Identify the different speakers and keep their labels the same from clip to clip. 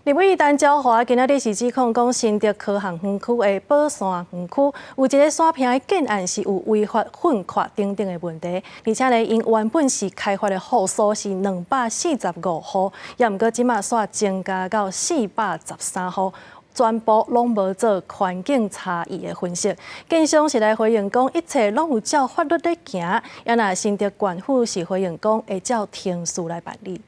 Speaker 1: 立委陈椒华今仔日是指控讲新竹科学园区的宝山园区有一个山坪的建案是有违法混扩等等的问题，而且呢，因原本是开发的户数是245户，也毋过即马煞增加到413户。 全部拢无做环境差异的分析，建商是来回应讲一切拢有照法律在行，也若新竹县府是回应讲会照程序来办理。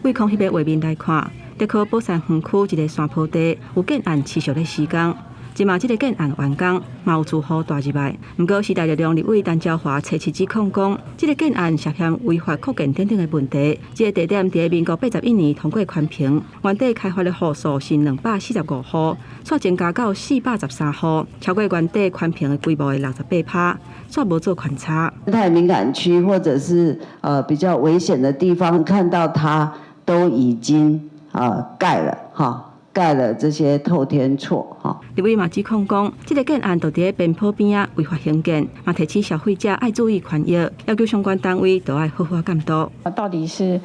Speaker 2: 为从迄个画面来看，竹科宝山园区一个山坡地有建案持续咧施工。 即马即个建案完工，嘛有住户大入来。毋过时代力量立委陈椒华初次指控讲，即个建案涉嫌违法扩建等等的问题。即个地点伫民国81年通过宽平，原地开发的户数是245户，煞增加到413户，超过原地宽平的规模的68%，煞无做勘察。
Speaker 3: 太敏感区或者是比较危险的地方，看到它都已经盖了哈。 盖了这些透天厝，哈。
Speaker 2: 立委嘛指控讲，这个建案就伫边坡边啊违法兴建，嘛提醒消费者爱注意权益，要求相关单位都要好好监督。
Speaker 4: 到底是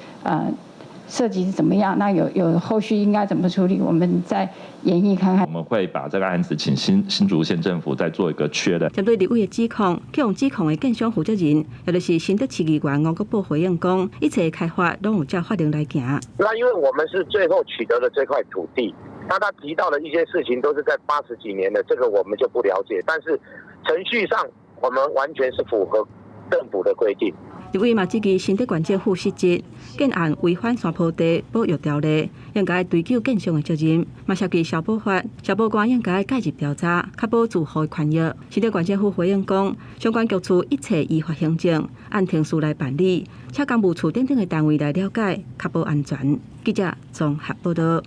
Speaker 4: 设计是怎么样？那有后续应该怎么处理？我们再研议看看。
Speaker 5: 我们会把这个案子请新竹县政府再做一个确认。
Speaker 2: 针对立委的指控，去用指控的建商负责人，也就是新竹市议员吴国宝回应讲，一切开发拢有照法令来行。
Speaker 6: 那因为我们是最后取得的这块土地，那他提到的一些事情都是在80几年的，这个我们就不了解。但是程序上，我们完全是符合政府的规定。
Speaker 2: 立委嘛，指记新竹县政府失职，建案违反山坡地保育条例，应该追究建商的责任。嘛涉及消保法，消保官应该介入调查，确保住户的权益。新竹县政府回应讲，相关局处一切依法行政，按程序来办理，请公务处等等的单位来了解，确保安全。记者综合报道。